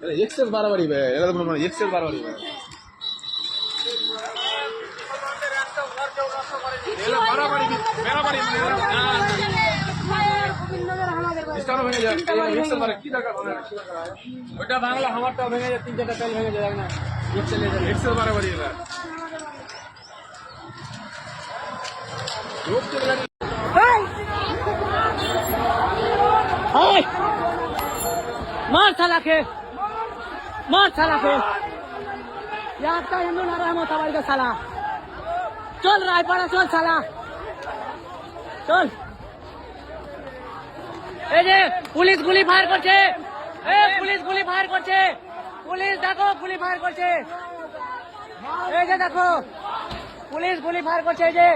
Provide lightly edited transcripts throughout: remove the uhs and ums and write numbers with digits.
Access বাড়াবাড়ি ভাই, এরকম মানে এক্সেস বাড়াবাড়ি ভাই। ওটা বাংলা আমারটা ভেঙে যায়, 3-4টা তেল ভেঙে যায় না, এক্সেল বাড়াবাড়ি এটা। मार साला के, मार साला के, यार का हिंदू ना रहा मोता बारी का साला, चल राय पड़ा चल साला, चल, ए जे पुलिस गुली फायर करছে, ए पुलिस गुली फायर করছে, पुलिस देखो गुली फायर করছে, ए जे देखो, पुलिस गुली फायर করছে, ए जे,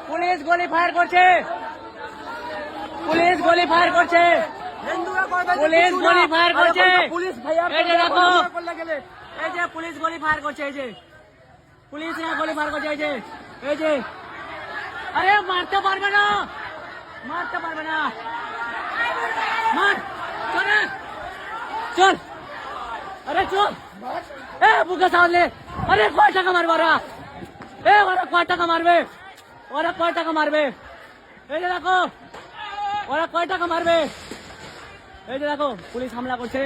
पुलिस गुली फायर করছে, पुलिस गुली फायर করছে, পুলিশ গুলি ফায়ার করছে, এই যে দেখো, এই যে পুলিশ গুলি ফায়ার করছে, এই যে পুলিশ গুলি ফায়ার করছে, এই যে আরে মারতে পারবে না, মারতে পারবে না, মার চল চল, আরে চল, এ বুকে সামনে, আরে কয় টাকা মারবে ওরা, এ ওরা কয় টাকা মারবে, ওরা কয় টাকা মারবে, এই যে দেখো ওরা কয় টাকা মারবে, এই যে দেখো পুলিশ হামলা করছে,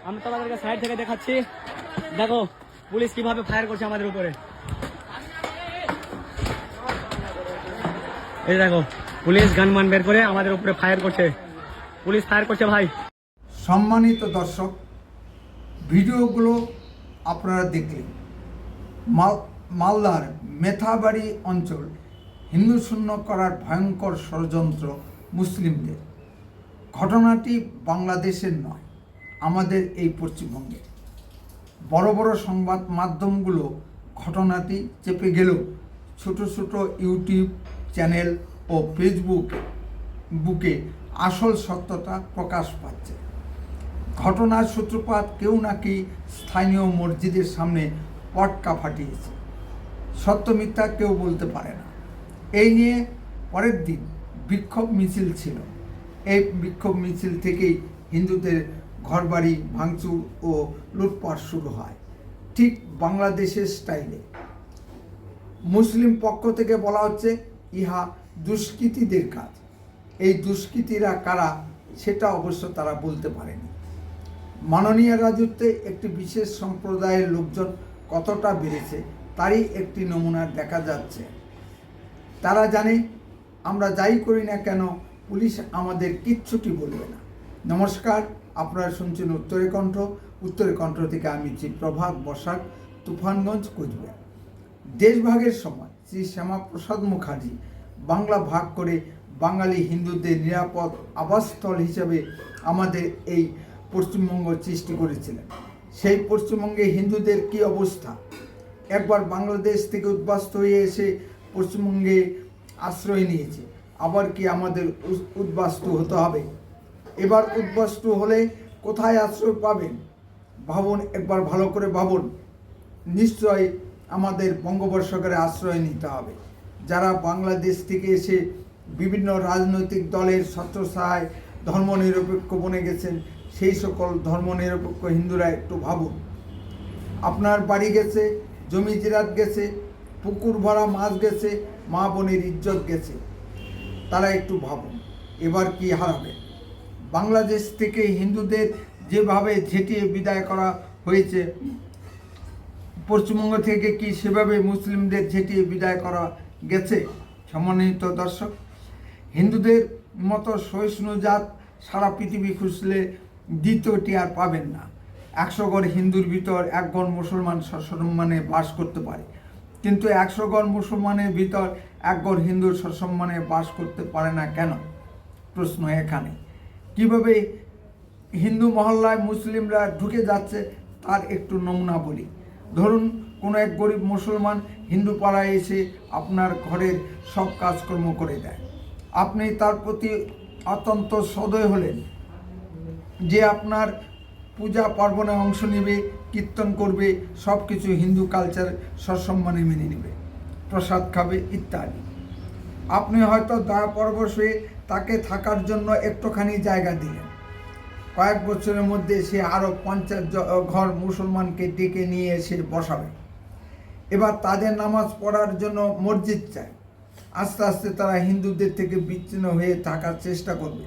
আমি তোমাদেরকে সাইড থেকে দেখাচ্ছি, দেখো পুলিশ কিভাবে ফায়ার করছে আমাদের উপরে, এই দেখো পুলিশ গানমান বের করে আমাদের উপরে ফায়ার করছে, পুলিশ ফায়ার করছে ভাই। সম্মানিত দর্শক, ভিডিওগুলো আপনারা দেখলেন। মালদার মেথাবাড়ি অঞ্চল হিন্দু শূন্য করার ভয়ঙ্কর ষড়যন্ত্র মুসলিমদের। ঘটনাটি বাংলাদেশের নয়, আমাদের এই পশ্চিমবঙ্গে। বড় বড় সংবাদ মাধ্যমগুলো ঘটনাটি চেপে গেলেও ছোট ছোট ইউটিউব চ্যানেল ও ফেসবুকে আসল সত্যতা প্রকাশ পাচ্ছে। ঘটনার সূত্রপাত কেউ নাকি স্থানীয় মসজিদের সামনে পটকা ফাটিয়েছে। সত্য মিথ্যা কেউ বলতে পারে না। এই নিয়ে পরের দিন বিক্ষোভ মিছিল ছিল। এই বিক্ষোভ মিছিল থেকেই হিন্দুদের ঘরবাড়ি ভাঙচুর ও লুটপাট শুরু হয়, ঠিক বাংলাদেশের স্টাইলে। মুসলিম পক্ষ থেকে বলা হচ্ছে ইহা দুষ্কৃতীদের কাজ। এই দুষ্কৃতীরা কারা সেটা অবশ্য তারা বলতে পারেনি। মাননীয় রাজত্বে একটি বিশেষ সম্প্রদায়ের লোকজন কতটা বেড়েছে তারই একটি নমুনা দেখা যাচ্ছে। তারা জানে আমরা যাই করি না কেন পুলিশ আমাদের কিচ্ছুটি বলবে না। নমস্কার, আপনারা শুনছেন উত্তরের কণ্ঠ। উত্তরের কণ্ঠ থেকে আমি প্রভাত বসাক, তুফানগঞ্জ, কোচবিহার। দেশভাগের সময় শ্রী শ্যামাপ্রসাদ মুখার্জি বাংলা ভাগ করে বাঙালি হিন্দুদের নিরাপদ আবাসস্থল হিসেবে আমাদের এই পশ্চিমবঙ্গ সৃষ্টি করেছিলেন। সেই পশ্চিমবঙ্গে হিন্দুদের কি অবস্থা? একবার বাংলাদেশ থেকে উদ্বাস্তু হয়ে এসে পশ্চিমবঙ্গে আশ্রয় নিয়েছে, আবার কি আমাদের উদ্বাস্তু হতে হবে? এবার উদ্বাস্তু হলে কোথায় আশ্রয় পাবেন ভাবুন, একবার ভালো করে ভাবুন। নিশ্চয়ই আমাদের বঙ্গোপসাগরে আশ্রয় নিতে হবে। যারা বাংলাদেশ থেকে এসে বিভিন্ন রাজনৈতিক দলের ছত্রছায়ায় ধর্মনিরপেক্ষ বনে গেছেন, সেই সকল ধর্মনিরপেক্ষ হিন্দুরা একটু ভাবুন। আপনার বাড়ি গেছে, জমি জিরাত গেছে, পুকুর ভরা মাছ গেছে, মা বোনের ইজ্জত গেছে, তারা একটু ভাবুন এবার কি হারাবে। বাংলাদেশ থেকে হিন্দুদের যেভাবে ঝেঁটিয়ে বিদায় করা হয়েছে, পশ্চিমবঙ্গ থেকে কি সেভাবে মুসলিমদের ঝেঁটিয়ে বিদায় করা গেছে? সম্মানিত দর্শক, হিন্দুদের মতো সহিষ্ণু জাত সারা পৃথিবী খুঁজলে দ্বিতীয়টি আর পাবেন না। 100 ঘর হিন্দুর ভিতর 1 ঘর মুসলমান সসম্মানে বাস করতে পারে, কিন্তু 100 ঘর মুসলমানের ভিতর 1 ঘর হিন্দুর সসম্মানে বাস করতে পারে না কেন? প্রশ্ন এখানে। কিভাবে হিন্দু মহল্লায় মুসলিমরা ঢুকে যাচ্ছে তার একটু নমুনা বলি। ধরুন কোনো এক গরিব মুসলমান হিন্দু পাড়ায় এসে আপনার ঘরের সব কাজকর্ম করে দেয়। আপনি তার প্রতি অত্যন্ত সদয় হলেন যে আপনার পূজা পার্বণে অংশ নেবে, কীর্তন করবে, সব কিছু হিন্দু কালচার সসম্মানে মেনে নেবে, প্রসাদ খাবে ইত্যাদি। আপনি হয়তো দয়া পরবশ হয়ে তাকে থাকার জন্য একটুখানি জায়গা দিলেন। কয়েক বছরের মধ্যে সে আরও 50 ঘর মুসলমানকে ডেকে নিয়ে এসে বসাবে। এবার তাদের নামাজ পড়ার জন্য মসজিদ চাই। আস্তে আস্তে তারা হিন্দুদের থেকে বিচ্ছিন্ন হয়ে থাকার চেষ্টা করবে।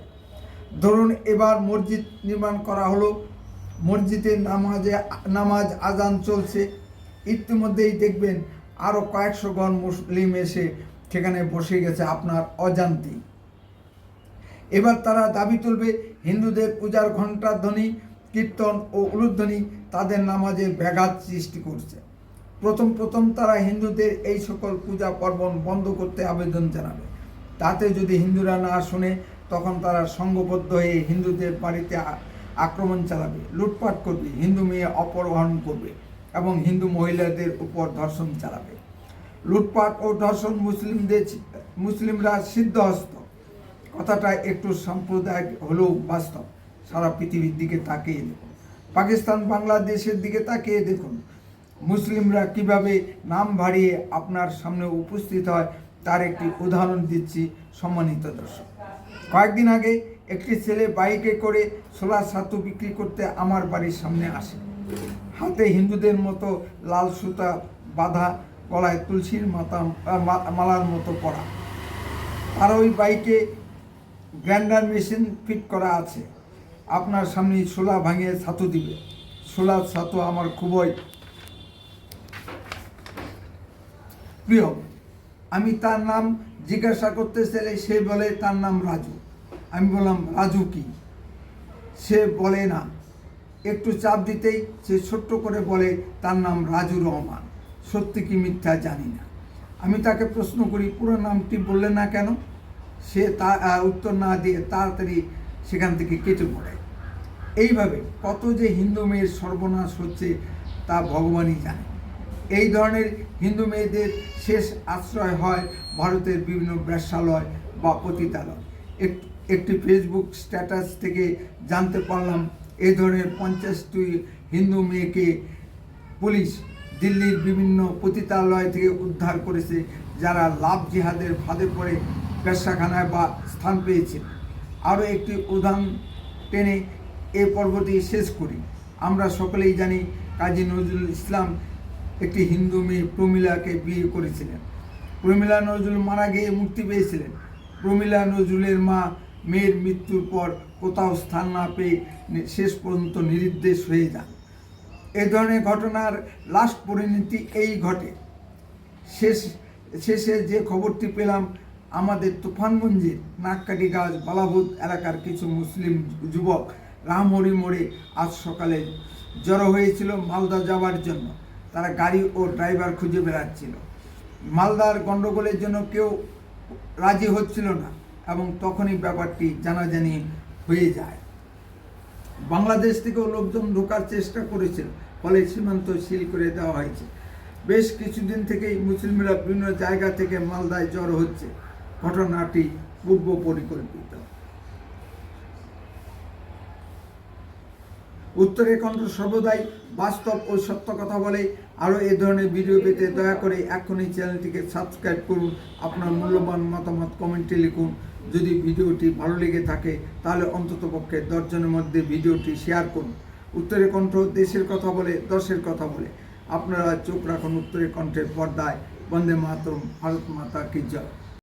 ধরুন এবার মসজিদ নির্মাণ করা হলো, মসজিদে নামাজ আজান চলছে, ইতিমধ্যেই দেখবেন আরও কয়েকশো ঘর মুসলিম এসে সেখানে বসে গেছে আপনার অজান্তেই। এবার তারা দাবি তুলবে হিন্দুদের পূজার ঘণ্টার ধ্বনি, কীর্তন ও উলুধ্বনি তাদের নামাজে ব্যাঘাত সৃষ্টি করছে। প্রথম তারা হিন্দুদের এই সকল পূজা পার্বণ বন্ধ করতে আবেদন জানাবে। তাতে যদি হিন্দুরা না শোনে তখন তারা সংঘবদ্ধ হয়ে হিন্দুদের বাড়িতে আক্রমণ চালাবে, লুটপাট করবে, হিন্দু মেয়ে অপহরণ করবে এবং হিন্দু মহিলাদের উপর ধর্ষণ চালাবে। লুটপাট ও ধর্ষণ মুসলিমরা সিদ্ধহস্ত। কথাটা একটু সাম্প্রদায়িক হলেও বাস্তব। সারা পৃথিবীর দিকে তাকিয়ে দেখুন, পাকিস্তান বাংলাদেশের দিকে তাকিয়ে দেখুন, মুসলিমরা কিভাবে নাম ভারিয়ে আপনার সামনে উপস্থিত হয় তার একটি উদাহরণ দিচ্ছি সম্মানিত দর্শক। কয়েকদিন আগে একটি ছেলে বাইকে করে ছোলা ছাতু বিক্রি করতে আমার বাড়ির সামনে আসে। হাতে হিন্দুদের মতো লাল সুতা বাঁধা, গলায় তুলসীর মালার মতো পরা। আর ওই বাইকে গ্রাইন্ডার মেশিন ফিট করা আছে। আপনার সামনে ছোলা ভাঙিয়ে ছাতু দিবে। ছোলা ছাতু আমার খুবই প্রিয়। আমি তার নাম জিজ্ঞাসা করতে চাইলে সে বলে তার নাম রাজু। আমি বললাম রাজু কি? সে বলে না। একটু চাপ দিতেই সে ছোট্ট করে বলে তার নাম রাজু রহমান। সত্যি কি মিথ্যা জানি না। আমি তাকে প্রশ্ন করি পুরো নামটি বললে না কেন? সে তা উত্তর না দিয়ে তাড়াতাড়ি সেখান থেকে কেটে পড়ে। এইভাবে কত যে হিন্দু মেয়ের সর্বনাশ হচ্ছে তা ভগবানই জানে। এই ধরনের হিন্দু মেয়েদের শেষ আশ্রয় হয় ভারতের বিভিন্ন বেশ্যালয় বা পতিতালয়। একটি ফেসবুক স্ট্যাটাস থেকে জানতে পারলাম এই ধরনের 50টি হিন্দু মেয়েকে পুলিশ দিল্লির বিভিন্ন পতিতালয় থেকে উদ্ধার করেছে, যারা লাভ জিহাদের ফাঁদে পড়ে বেশ্যাখানায় বা স্থান পেয়েছে। আরও একটি উদাহরণ টেনে এ পর্বটি শেষ করি। আমরা সকলেই জানি কাজী নজরুল ইসলাম একটি হিন্দু মেয়ে প্রমীলাকে বিয়ে করেছিলেন। প্রমীলা নজরুল মারা গিয়ে মুক্তি পেয়েছিলেন। প্রমীলা নজরুলের মা মেয়ের মৃত্যুর পর কোথাও স্থান না পেয়ে শেষ পর্যন্ত নিরুদ্দেশ হয়ে যান। এ ধরনের ঘটনার লাস্ট পরিণতি এই ঘটে। শেষে যে খবরটি পেলাম, আমাদের তুফানগঞ্জের নাককাটি গাছ বালাভূত এলাকার কিছু মুসলিম যুবক রামহরি মোড়ে আজ সকালে জড়ো হয়েছিল মালদা যাওয়ার জন্য। তারা গাড়ি ও ড্রাইভার খুঁজে বেড়াচ্ছিল। মালদার গণ্ডগোলের জন্য কেউ রাজি হচ্ছিল না এবং তখনই ব্যাপারটি জানাজানি হয়ে যায়। বাংলাদেশ থেকেও লোকজন ঢোকার চেষ্টা করেছিল, ফলে সীমান্ত সিল করে দেওয়া হয়েছে। বেশ কিছুদিন থেকেই মুসলিমরা বিভিন্ন জায়গা থেকে মালদায় জড়ো হচ্ছে। ঘটনাটি পূর্ব পরিকল্পিত। উত্তরের কণ্ঠ সর্বদাই বাস্তব ও সত্য কথা বলে। আরও এ ধরনের ভিডিও পেতে দয়া করে এখনই চ্যানেলটিকে সাবস্ক্রাইব করুন। আপনার মূল্যবান মতামত কমেন্টে লিখুন। যদি ভিডিওটি ভালো লেগে থাকে তাহলে অন্ততপক্ষে 10 জনের মধ্যে ভিডিওটি শেয়ার করুন। উত্তরের কণ্ঠ দেশের কথা বলে, দশের কথা বলে। আপনারা চোখ রাখুন উত্তরের কণ্ঠের পর্দায়। বন্দে মাতরম, ভারত মাতা কি জয়।